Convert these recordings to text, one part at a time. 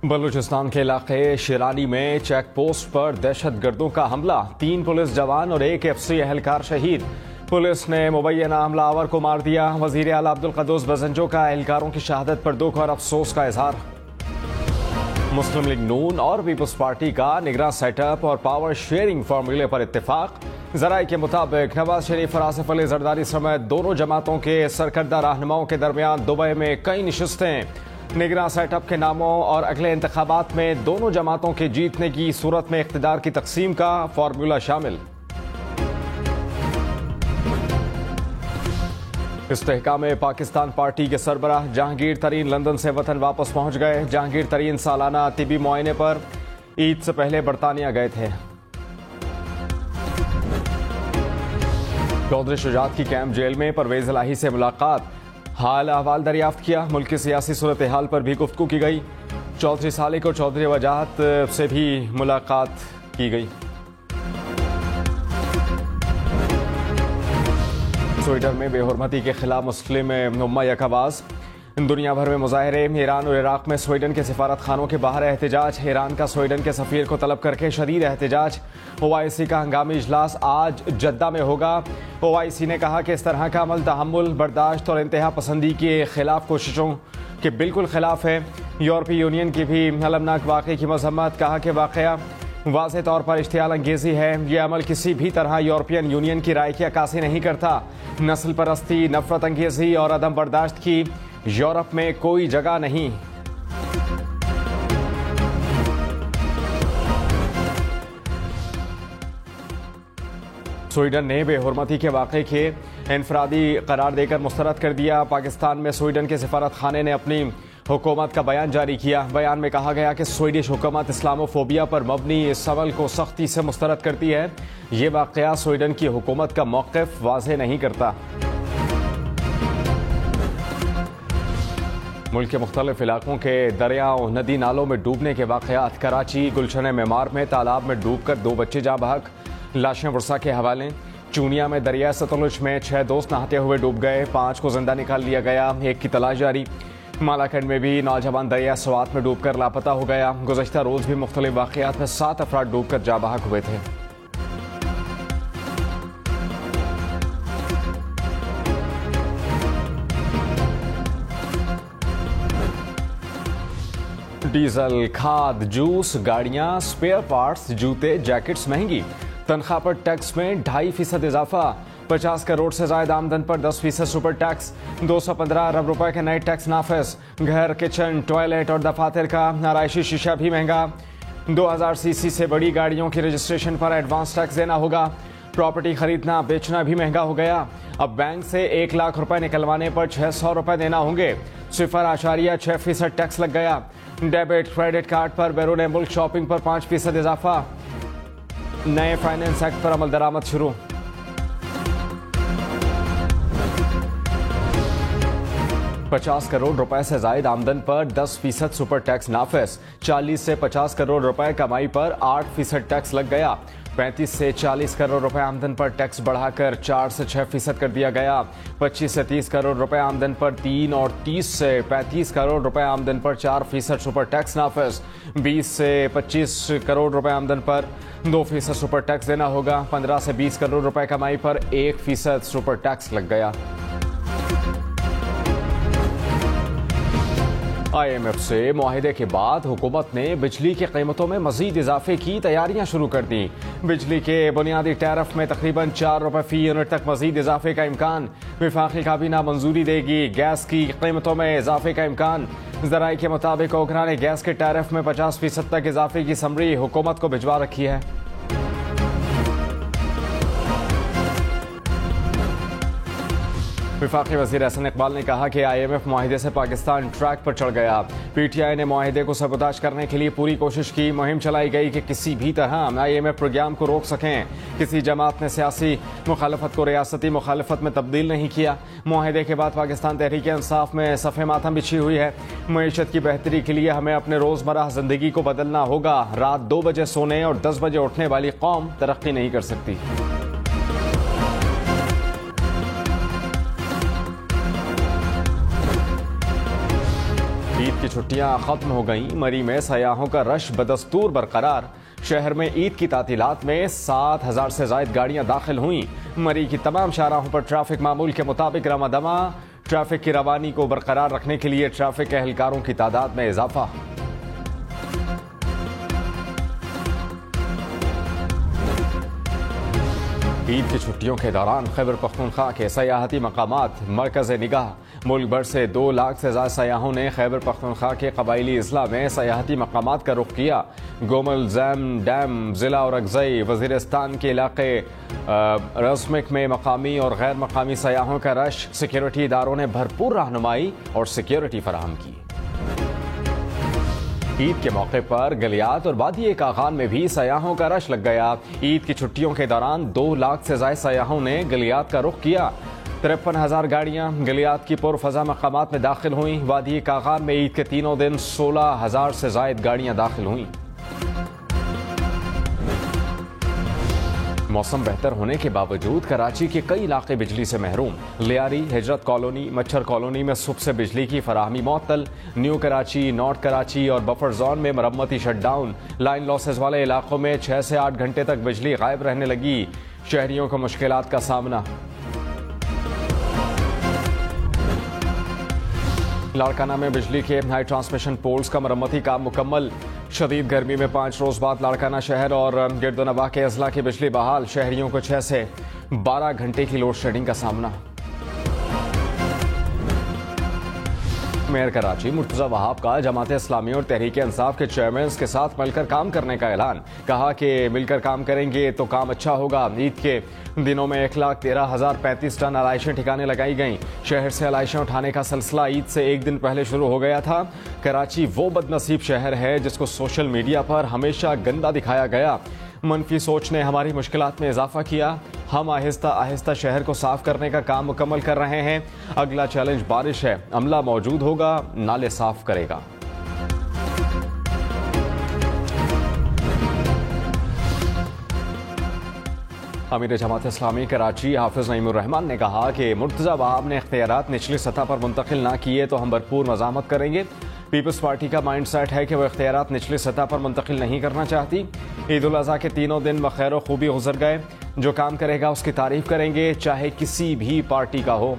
बलूचिस्तान के इलाके शिरानी में चेक पोस्ट पर दहशतगर्दों का हमला, 3 पुलिस जवान और 1 एफसी एहलकार शहीद। पुलिस ने मुबैना हमलावर को मार दिया। वजीर आला अब्दुल कद्दूस बजंजो का एहलकारों की शहादत पर दुख और अफसोस का इजहार। मुस्लिम लीग नून और पीपल्स पार्टी का निगरान सेटअप और पावर शेयरिंग फार्मूले पर इत्तेफाक। जराये के मुताबिक नवाज शरीफ और आसिफ अली जरदारी समेत दोनों जमातों के सरकर्दा रहनुमाओं के दरमियान दुबई में कई नशिस्तें। निगरान सेटअप के नामों और अगले इंतखाबात में दोनों जमातों के जीतने की सूरत में इख्तिदार की तकसीम का फार्मूला शामिल। इस्तेहकाम में पाकिस्तान पार्टी के सरबराह जहांगीर तरीन लंदन से वतन वापस पहुंच गए। जहांगीर तरीन सालाना तिबी मुआयने पर ईद से पहले बरतानिया गए थे। चौधरी शुजात की कैंप जेल में परवेज इलाही से मुलाकात, हाल अहवाल दरियाफ्त किया। मुल्क की सियासी सूरत हाल पर भी गुफ्तगू की गई। चौधरी सालिक और चौधरी वजाहत से भी मुलाकात की गई। स्वीडन में बेहुरमती के खिलाफ मुस्लिम उम्मा यकबाज, दुनिया भर में मुजाहरे। ईरान और इराक में स्वीडन के सिफारत खानों के बाहर एहतजाज। ईरान का स्वीडन के सफीर को तलब करके शदीद एहतजाज। OIC का हंगामी इजलास आज जद्दा में होगा। OIC ने कहा कि इस तरह का अमल तहम्मुल, बर्दाश्त और इंतहा पसंदी के खिलाफ कोशिशों के बिल्कुल खिलाफ है। यूरोपीय यूनियन की भी अलमनाक वाक़े की मजम्मत, कहा कि वाक़या वाज़ेह तौर पर इश्तियाल अंगेज़ी है। यह अमल किसी भी तरह यूरोपियन यूनियन की राय की अक्कासी नहीं करता। नस्ल परस्ती, नफरत अंगेज़ी और अदम बर्दाश्त की यूरोप में कोई जगह नहीं। स्वीडन ने बेहुरमती के वाक़े के इनफरादी करार देकर मुस्तरद कर दिया। पाकिस्तान में स्वीडन के सिफारत खाने ने अपनी हुकूमत का बयान जारी किया। बयान में कहा गया कि स्वीडिश हुकूमत इस्लामोफोबिया पर मबनी इस अमल को सख्ती से मुस्तरद करती है। ये वाक़या स्वीडन की हुकूमत का मौक़िफ़ वाज़ेह नहीं करता। मुल्क के मुख्तलिफ इलाकों के दरियाओं, नदी नालों में डूबने के वाक़यात। कराची गुलशन मेमार में तालाब में डूबकर 2 बच्चे जा बहक, लाशें वर्षा के हवाले। चूनिया में दरिया सतलुज में 6 दोस्त नहाते हुए डूब गए, 5 को जिंदा निकाल लिया गया, 1 की तलाश जारी। मालाकंड में भी नौजवान दरिया स्वात में डूबकर लापता हो गया। गुज़श्ता रोज़ भी मुख्तलिफ वाक़यात में 7 अफराद डूबकर जा बहक हुए थे। डीजल, खाद, जूस, गाड़ियां, स्पेयर पार्ट्स, जूते, जैकेट्स महंगी। तनख्वाह पर टैक्स में 2.5% इजाफा। 50 करोड़ से ज्यादा आमदन पर 10% सुपर टैक्स। 215 अरब रुपए के नए टैक्स नाफिज। घर, किचन, टॉयलेट और दफातर का आराइशी शीशा भी महंगा। 2000 सीसी से बड़ी गाड़ियों की रजिस्ट्रेशन पर एडवांस टैक्स देना होगा। प्रॉपर्टी खरीदना बेचना भी महंगा हो गया। अब बैंक से 1 लाख रुपए निकलवाने पर 600 रुपए देना होंगे। 0.6% टैक्स लग गया। डेबिट क्रेडिट कार्ड पर बैरून मुल्क शॉपिंग पर 5% इजाफा। नए फाइनेंस एक्ट पर अमल दरामद शुरू। ₹50 करोड़ से जायद आमदन पर 10% सुपर टैक्स नाफिज। 40 से 50 करोड़ रुपए कमाई पर 8% टैक्स लग गया। 35 से 40 करोड़ रुपए आमदन पर टैक्स बढ़ाकर 4 से 6% कर दिया गया। 25 से 30 करोड़ रुपए आमदन पर 3 और 30 से 35 करोड़ रुपए आमदन पर 4% सुपर टैक्स नाफिज। 20 से 25 करोड़ रुपए आमदन पर 2% सुपर टैक्स देना होगा। 15 से 20 करोड़ रुपए कमाई पर 1% सुपर टैक्स लग गया। IMF से मुआहिदे के बाद हुकूमत ने बिजली की कीमतों में मजीद इजाफे की तैयारियां शुरू कर दी। बिजली के बुनियादी टैरिफ में तकरीबन 4 रुपए फी यूनिट तक मजीद इजाफे का इम्कान। विफाकी काबीना मंजूरी देगी। गैस की कीमतों में इजाफे का इम्कान। जराये के मुताबिक ओकरा ने गैस के टैरिफ में 50% तक इजाफे की समरी हुकूमत को भिजवा रखी है। विफाकी वज़ीर एहसन इकबाल ने कहा कि IMF मुआहिदे से पाकिस्तान ट्रैक पर चढ़ गया। PTI ने मुआहिदे को सबूताज करने के लिए पूरी कोशिश की। मुहिम चलाई गई कि किसी भी तरह IMF प्रोग्राम को रोक सकें। किसी जमात ने सियासी मुखालफत को रियासती मुखालफत में तब्दील नहीं किया। मुआहिदे के बाद पाकिस्तान तहरीक इंसाफ में सफ़े मातम बिछी हुई है। मईशत की बेहतरी के लिए हमें अपने रोज़मर्रा ज़िंदगी को बदलना होगा। रात 2 बजे सोने और 10 बजे उठने वाली कौम तरक्की नहीं कर सकती। ईद की छुट्टियां खत्म हो गईं, मरी में सयाहों का रश बदस्तूर बरकरार। शहर में ईद की तातीलात में 7,000 से ज्यादा गाड़ियां दाखिल हुईं। मरी की तमाम शाहराहों पर ट्रैफिक मामूल के मुताबिक रमादमा। ट्रैफिक की रवानी को बरकरार रखने के लिए ट्रैफिक एहलकारों की तादाद में इजाफा। ईद की छुट्टियों के दौरान खैबर पख्तूनख्वा के सयाहती मकामात मरकज़ निगाह। मुल्क भर से 2 लाख से ज्यादा सयाहों ने खैबर पख्तूनख्वा के कबायली अजला में सयाहती मकामात का रुख किया। गोमल, जैम, डैम, जिला और अगजई वजीरिस्तान के इलाके रस्मिक में मकामी और गैर मकामी सयाहों का रश। सिक्योरिटी इदारों ने भरपूर रहनुमाई और सिक्योरिटी फराहम की। ईद के मौके पर गलियात और वादी कागान में भी सयाहों का रश लग गया। ईद की छुट्टियों के दौरान 2 लाख से ज्यादा सयाहों ने गलियात का रुख किया। 53,000 गाड़ियां गलियात की पुरफजा मकामात में दाखिल हुई। वादी कागान में ईद के तीनों दिन 16,000 से ज्यादा गाड़ियां दाखिल हुई। मौसम बेहतर होने के बावजूद कराची के कई इलाके बिजली से महरूम। लियारी, हिजरत कॉलोनी, मच्छर कॉलोनी में सुबह से बिजली की फराहमी मअतल। न्यू कराची, नॉर्थ कराची और बफर जोन में मरम्मती शटडाउन। लाइन लॉसेज वाले इलाकों में 6 से 8 घंटे तक बिजली गायब रहने लगी। शहरियों को मुश्किलात का सामना। लाड़काना में बिजली के हाई ट्रांसमिशन पोल्स का मरम्मती काम मुकम्मल। शदीद गर्मी में 5 रोज बाद लाड़काना शहर और गिरदोनवा के अजला की बिजली बहाल। शहरियों को 6 से 12 घंटे की लोड शेडिंग का सामना। मेयर कराची मुर्तजा वहाब का जमात इस्लामी और तहरीक इंसाफ के चेयरमैन के साथ मिलकर काम करने का ऐलान। कहा कि मिलकर काम करेंगे तो काम अच्छा होगा। ईद के दिनों में 1,13,035 टन अलाइशें ठिकाने लगाई गईं। शहर से अलाइशें उठाने का सिलसिला ईद से एक दिन पहले शुरू हो गया था। कराची वो बदनसीब शहर है जिसको सोशल मीडिया पर हमेशा गंदा दिखाया गया। मनफी सोच ने हमारी मुश्किलात में इजाफा किया। हम आहिस्ता आहिस्ता शहर को साफ करने का काम मुकम्मल कर रहे हैं। अगला चैलेंज बारिश है। अमला मौजूद होगा, नाले साफ करेगा। अमीर जमात इस्लामी कराची हाफिज नईमुर रहमान ने कहा कि मुर्तजा वहाब ने इख्तियारात निचली सतह पर मुंतकिल ना किए तो हम भरपूर मज़ामत करेंगे। पीपल्स पार्टी का माइंड सेट है कि वह इख्तियारात निचली सतह पर मुंतकिल नहीं करना चाहती। ईद उल अज़हा के तीनों दिन बखैर व खूबी गुजर गए। जो काम करेगा उसकी तारीफ करेंगे, चाहे किसी भी पार्टी का हो।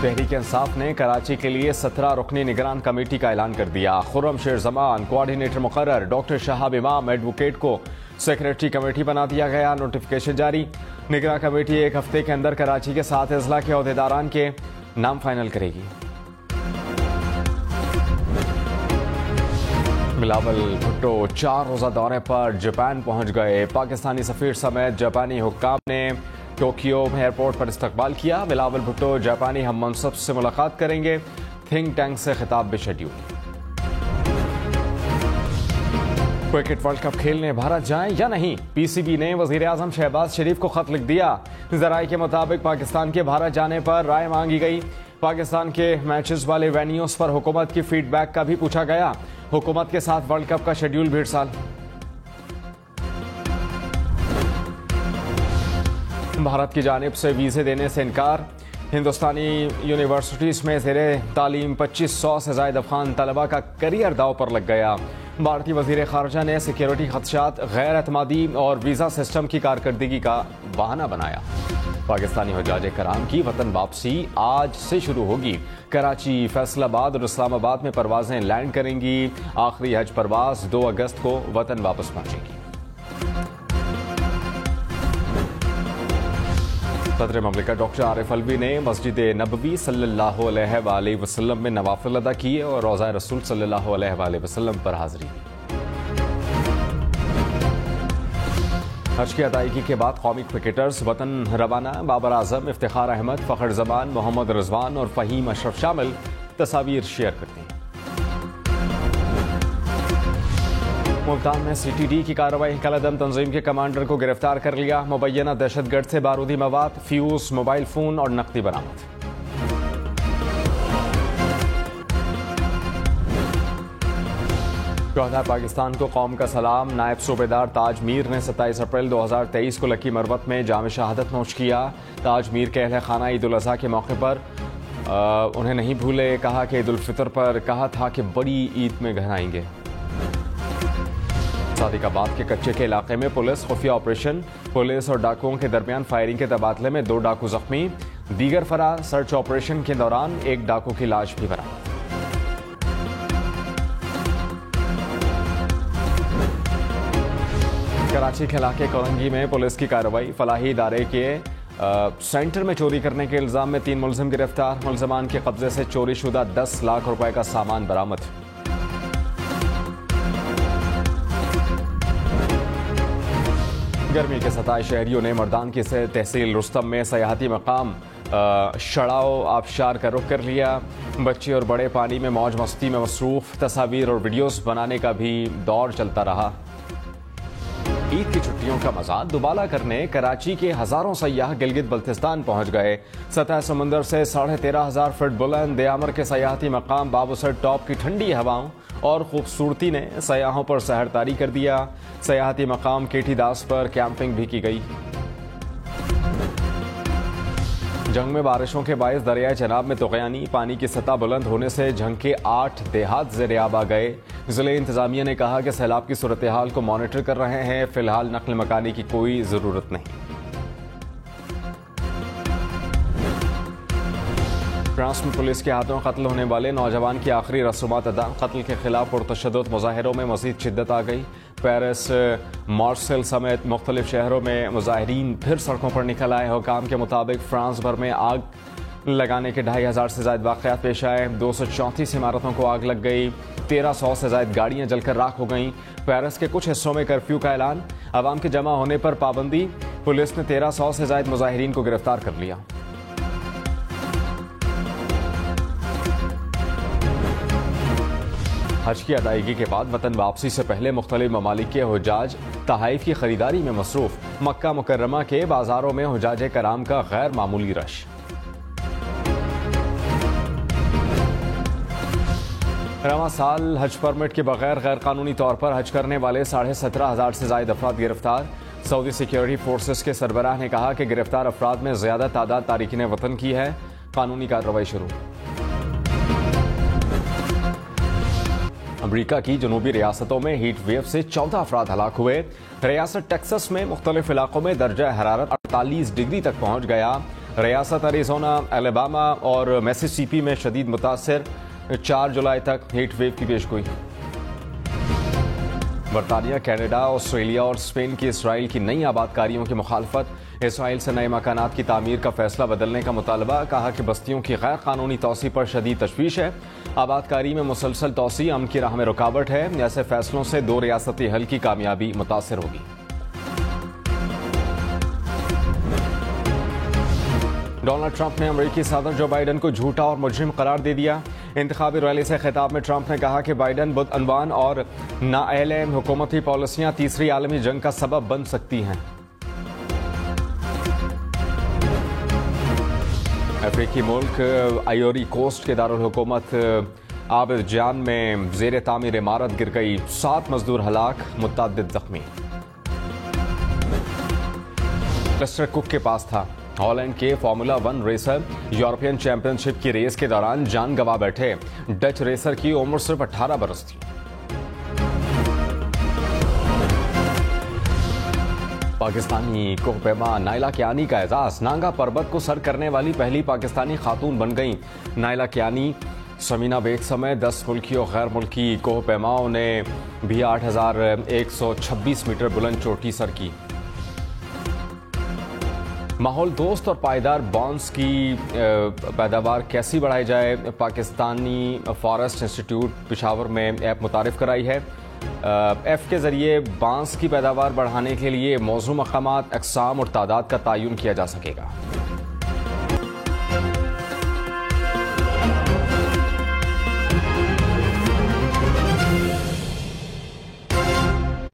तहरीक इंसाफ ने कराची के लिए 17 रुकनी निगरान कमेटी का ऐलान कर दिया। खुर्रम शेर जमान कोऑर्डिनेटर मुकर्रर, डॉक्टर शहाब इमाम एडवोकेट को सेक्रेटरी कमेटी बना दिया गया। नोटिफिकेशन जारी। निगरान कमेटी 1 हफ्ते के अंदर कराची के 7 अजला के अहदेदारान के नाम फाइनल करेगी। बिलावल भुट्टो 4 रोजा दौरे पर जापान पहुंच गए। पाकिस्तानी सफीर समेत जापानी हुक्काम ने टोक्यो एयरपोर्ट पर इस्तकबाल किया। बिलावल भुट्टो जापानी हम मनसब से मुलाकात करेंगे। थिंक टैंक से खिताब भी शेड्यूल। क्रिकेट वर्ल्ड कप खेलने भारत जाएं या नहीं, पीसीबी ने वजीर आजम शहबाज शरीफ को खत लिख दिया। जराये के मुताबिक पाकिस्तान के भारत जाने पर राय मांगी गई। पाकिस्तान के मैचेस वाले वेन्यूज पर हुकूमत की फीडबैक का भी पूछा गया। हुकूमत के साथ वर्ल्ड कप का शेड्यूल भी साल। भारत की जानिब से वीजे देने से इनकार। हिंदुस्तानी यूनिवर्सिटीज में ज़ेरे तालीम 2500 से ज़ायद अफगान तलबा का करियर दाव पर लग गया। भारतीय वजीर खारजा ने सिक्योरिटी खदशात, गैर एतमादी और वीज़ा सिस्टम की कारकर्दगी का बहाना बनाया। पाकिस्तानी हुज्जाज कराम की वतन वापसी आज से शुरू होगी। कराची, फैसलाबाद और इस्लामाबाद में परवाजें लैंड करेंगी। आखिरी हज परवाज 2 अगस्त को वतन वापस पहुंचेगी। सदर ममलिकत डॉक्टर आरिफ अलवी ने मस्जिद नबवी सल्लल्लाहु अलैहि वसल्लम में नवाफिल अदा किए और रोज़ा रसूल सल्लल्लाहु अलैहि वसल्लम पर हाजिरी दी। हज की अदायगी के बाद कौमी क्रिकेटर्स वतन रवाना। बाबर आजम, इफ्तिखार अहमद, फ़खर जमान, मोहम्मद रिजवान और फ़हीम अशरफ शामिल तस्वीर शेयर करते हैं। मुल्तान में सीटीडी की कार्रवाई। कलअदम तंजीम के कमांडर को गिरफ्तार कर लिया। मुबैना दहशतगर्द से बारूदी मवाद, फ्यूज, मोबाइल फोन और नकदी बरामद। शोहदा पाकिस्तान को कौम का सलाम। नायब सूबेदार ताज मीर ने 27 अप्रैल 2023 को लकी मरवत में जाम शहादत नोश किया। ताज मीर के अहल खाना ईद उल अज़हा के मौके पर उन्हें नहीं भूले। कहा कि ईद उल फितर पर कहा था कि बड़ी ईद में घर आएंगे। सादिकाबाद के कच्चे के इलाके में पुलिस खुफिया ऑपरेशन, पुलिस और डाकुओं के दरमियान फायरिंग के तबादले में 2 डाकू जख्मी, दीगर फरार। सर्च ऑपरेशन के दौरान एक डाकू की लाश भी बरामद। कराची के इलाके कोरंगी में पुलिस की कार्रवाई, फलाही इदारे के सेंटर में चोरी करने के इल्जाम में 3 मुलजिम गिरफ्तार। मुलजमान के कब्जे से चोरी शुदा 10 लाख रुपए का सामान बरामद। गर्मी के सताए शहरियों ने मर्दान की तहसील रुस्तम में सयाहती मकाम शड़ाओ आबशार का रुख कर लिया। बच्चे और बड़े पानी में मौज मस्ती में मसरूफ, तस्वीर और वीडियोस बनाने का भी दौर चलता रहा। ईद की छुट्टियों का मजा दुबाला करने कराची के हजारों सयाह गिलगित बल्तिस्तान पहुंच गए। सतह समुंदर से 13,500 फीट बुलंद दयामर के सयाहती मकाम बाबूसर टॉप की ठंडी हवाओं और खूबसूरती ने सयाहों पर सहरतारी कर दिया। सयाहती मकाम केटी दास पर कैंपिंग भी की गई। जंग में बारिशों के बायस दरियाए चनाब में तुग़यानी, पानी की सतह बुलंद होने से जंग के 8 देहात ज़ेर-ए-आब आ गए। ज़िले इंतजामिया ने कहा कि सैलाब की सूरत हाल को मॉनिटर कर रहे हैं, फिलहाल नकल मकानी की कोई ज़रूरत नहीं। फ्रांस में पुलिस के हाथों कत्ल होने वाले नौजवान की आखिरी रसूमात अदा, कत्ल के खिलाफ पुरतशद्दुद मुजाहिरों में मज़ीद शिद्दत आ गई। पेरिस, मार्सेल समेत मुख्तलिफ शहरों में मुजाहिरीन फिर सड़कों पर निकल आए। हुकाम के मुताबिक फ्रांस भर में आग लगाने के 2,500 से ज़ायद वाक़यात पेश आए। 234 इमारतों को आग लग गई, 1,300 से ज़ायद गाड़ियाँ जलकर राख हो गईं। पेरिस के कुछ हिस्सों में कर्फ्यू का ऐलान, आवाम के जमा होने पर पाबंदी। पुलिस ने 1,300 से ज़ायद मुजाहिरीन को गिरफ्तार कर लिया। हज की अदायगी के बाद वतन वापसी से पहले मुख्तलिफ ममालिक के हुज्जाज तहाइफ की खरीदारी में मसरूफ। मक्का मुकर्रमा के बाजारों में हुज्जाज कराम का गैर मामूली रश। रवां साल हज परमिट के बगैर गैर कानूनी तौर पर हज करने वाले 17,500 से ज़ायद अफराद गिरफ्तार। सऊदी सिक्योरिटी फोर्सेस के सरबराह ने कहा कि गिरफ्तार अफराद में ज्यादा तादाद तारिकीन वतन की है। कानूनी कार्रवाई शुरू। अमरीका की जनूबी रियासतों में हीट वेव से 14 अफराद हलाक हुए। रियासत टेक्सास में मुख्तलिफ इलाकों में दर्जा हरारत 48 डिग्री तक पहुंच गया। रियासत अरिज़ोना, अलाबामा और मिसिसिपी में शदीद मुतासर। 4 जुलाई तक हीट वेव की पेशगोई। बरतानिया, कनाडा, ऑस्ट्रेलिया और स्पेन की इसराइल की नई आबादकारियों की मुखालफत। इसराइल से नए मकानात की तामीर का फैसला बदलने का मुतालबा। कहा कि बस्तियों की गैर कानूनी तोसी पर शदीद तशवीश है। आबादकारी में मुसलसल तोसी अमन की राह में रुकावट है। ऐसे फैसलों से 2 रियासती हल की कामयाबी मुतासर होगी। डोनाल्ड ट्रंप ने अमेरिकी सदर जो बाइडन को झूठा और मुजरिम करार दे दिया। इंतखाबी रैली से खिताब में ट्रंप ने कहा कि बाइडन बुद्अनवान और नाअहल हुकूमती पॉलिसियां तीसरी आलमी जंग का सबब बन सकती हैं। अफ्रीकी मुल्क आइवरी कोस्ट के दारुल हुकूमत आबिदजान में ज़ेर तामीर इमारत गिर गई, 7 मजदूर हलाक, मुतअद्दिद जख्मी। लेस्टर कुक के पास था। हॉलैंड के फार्मूला 1 रेसर यूरोपियन चैंपियनशिप की रेस के दौरान जान गंवा बैठे। डच रेसर की उम्र सिर्फ 18 बरस थी। पाकिस्तानी कोहपेमा नाइला कियानी का एजाज, नांगा पर्वत को सर करने वाली पहली पाकिस्तानी खातून बन गई। नाइला कियानी समीना बेग समेत 10 मुल्की और गैर मुल्की कोहपेमाओं ने भी 8,126 मीटर बुलंद चोटी सर की। माहौल दोस्त और पायदार बांस की पैदावार कैसी बढ़ाई जाए, पाकिस्तानी फॉरेस्ट इंस्टीट्यूट पेशावर में ऐप मुतारिफ कराई है। ऐप के जरिए बांस की पैदावार बढ़ाने के लिए मौजूद मकामात, अक़साम और तादाद का तयन किया जा सकेगा।